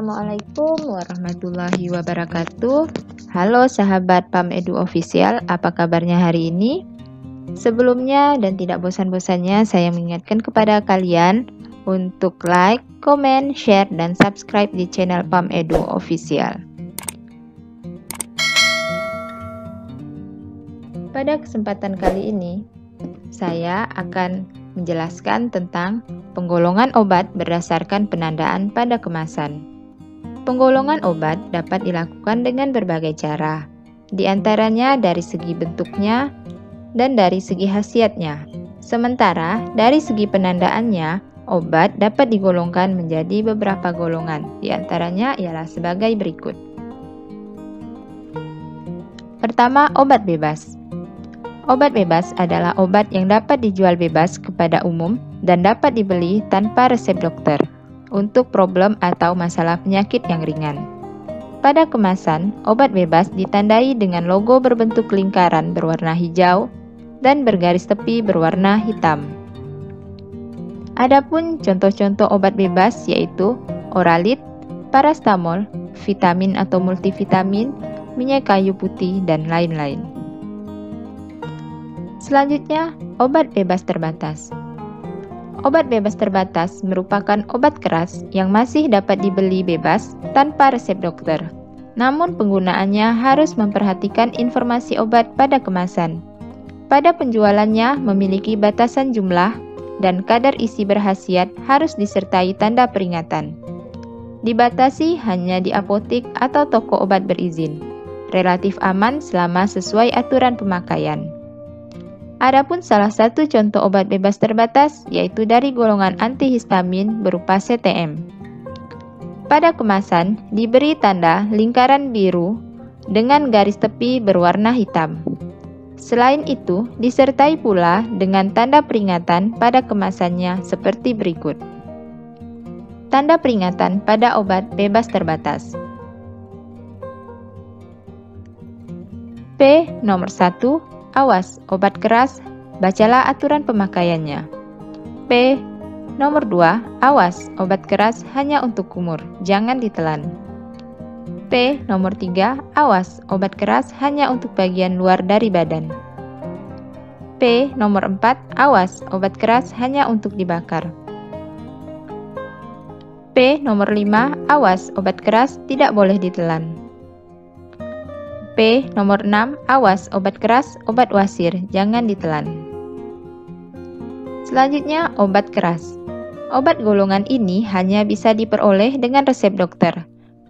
Assalamualaikum warahmatullahi wabarakatuh. Halo sahabat PAM Edu Official, apa kabarnya hari ini? Sebelumnya dan tidak bosan-bosannya saya mengingatkan kepada kalian untuk like, komen, share, dan subscribe di channel PAM Edu Official. Pada kesempatan kali ini, saya akan menjelaskan tentang penggolongan obat berdasarkan penandaan pada kemasan. Penggolongan obat dapat dilakukan dengan berbagai cara, di antaranya dari segi bentuknya dan dari segi khasiatnya. Sementara dari segi penandaannya, obat dapat digolongkan menjadi beberapa golongan, di antaranya ialah sebagai berikut. Pertama, obat bebas. Obat bebas adalah obat yang dapat dijual bebas kepada umum dan dapat dibeli tanpa resep dokter untuk problem atau masalah penyakit yang ringan. Pada kemasan, obat bebas ditandai dengan logo berbentuk lingkaran berwarna hijau dan bergaris tepi berwarna hitam. Adapun contoh-contoh obat bebas yaitu Oralit, Parastamol, vitamin atau multivitamin, minyak kayu putih, dan lain-lain. Selanjutnya, obat bebas terbatas. Obat bebas terbatas merupakan obat keras yang masih dapat dibeli bebas tanpa resep dokter. Namun penggunaannya harus memperhatikan informasi obat pada kemasan. Pada penjualannya memiliki batasan jumlah dan kadar isi berkhasiat harus disertai tanda peringatan. Dibatasi hanya di apotik atau toko obat berizin. Relatif aman selama sesuai aturan pemakaian. Adapun salah satu contoh obat bebas terbatas yaitu dari golongan antihistamin berupa CTM. Pada kemasan diberi tanda lingkaran biru dengan garis tepi berwarna hitam. Selain itu, disertai pula dengan tanda peringatan pada kemasannya seperti berikut. Tanda peringatan pada obat bebas terbatas. P. Nomor 1. Awas, obat keras, bacalah aturan pemakaiannya. P. Nomor 2. Awas, obat keras hanya untuk kumur, jangan ditelan. P. Nomor 3. Awas, obat keras hanya untuk bagian luar dari badan. P. Nomor 4. Awas, obat keras hanya untuk dibakar. P. Nomor 5. Awas, obat keras tidak boleh ditelan. P. Nomor 6. Awas, obat keras, obat wasir, jangan ditelan. Selanjutnya, obat keras. Obat golongan ini hanya bisa diperoleh dengan resep dokter,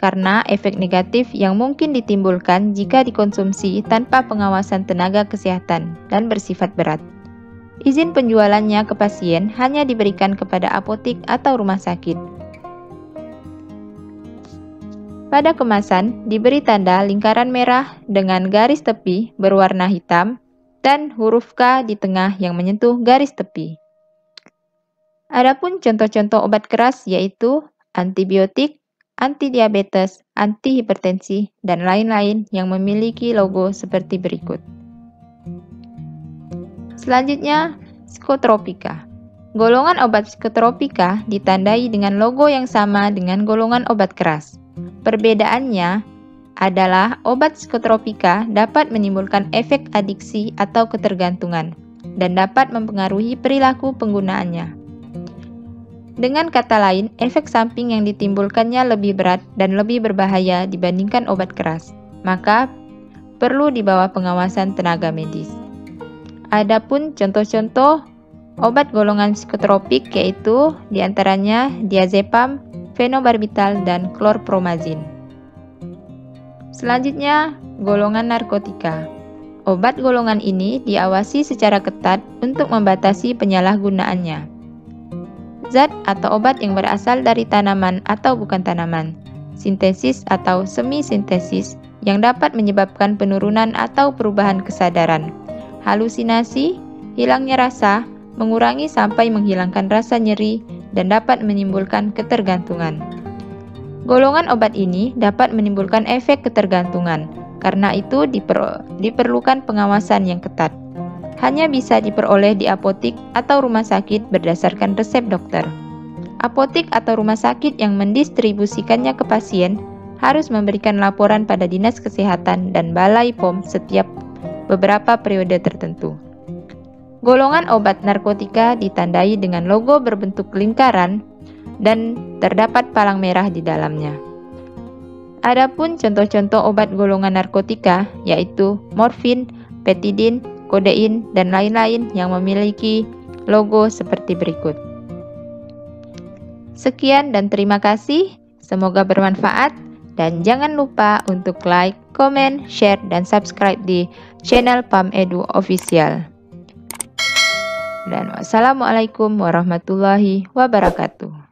karena efek negatif yang mungkin ditimbulkan jika dikonsumsi tanpa pengawasan tenaga kesehatan dan bersifat berat. Izin penjualannya ke pasien hanya diberikan kepada apotik atau rumah sakit. Pada kemasan diberi tanda lingkaran merah dengan garis tepi berwarna hitam dan huruf K di tengah yang menyentuh garis tepi. Adapun contoh-contoh obat keras yaitu antibiotik, antidiabetes, antihipertensi, dan lain-lain yang memiliki logo seperti berikut. Selanjutnya, psikotropika. Golongan obat psikotropika ditandai dengan logo yang sama dengan golongan obat keras. Perbedaannya adalah obat psikotropika dapat menimbulkan efek adiksi atau ketergantungan dan dapat mempengaruhi perilaku penggunaannya. Dengan kata lain, efek samping yang ditimbulkannya lebih berat dan lebih berbahaya dibandingkan obat keras, maka perlu di bawah pengawasan tenaga medis. Adapun contoh-contoh obat golongan psikotropik yaitu diantaranya diazepam, fenobarbital, dan klorpromazin. Selanjutnya, golongan narkotika. Obat golongan ini diawasi secara ketat untuk membatasi penyalahgunaannya. Zat atau obat yang berasal dari tanaman atau bukan tanaman, sintesis atau semi-sintesis yang dapat menyebabkan penurunan atau perubahan kesadaran, halusinasi, hilangnya rasa, mengurangi sampai menghilangkan rasa nyeri, dan dapat menimbulkan ketergantungan. Golongan obat ini dapat menimbulkan efek ketergantungan, karena itu diperlukan pengawasan yang ketat. Hanya bisa diperoleh di apotik atau rumah sakit berdasarkan resep dokter. Apotek atau rumah sakit yang mendistribusikannya ke pasien harus memberikan laporan pada Dinas Kesehatan dan Balai POM setiap beberapa periode tertentu. Golongan obat narkotika ditandai dengan logo berbentuk lingkaran dan terdapat palang merah di dalamnya. Adapun contoh-contoh obat golongan narkotika yaitu morfin, petidin, kodein, dan lain-lain yang memiliki logo seperti berikut. Sekian dan terima kasih, semoga bermanfaat dan jangan lupa untuk like, comment, share, dan subscribe di channel PAM Edu Official. Dan wassalamualaikum warahmatullahi wabarakatuh.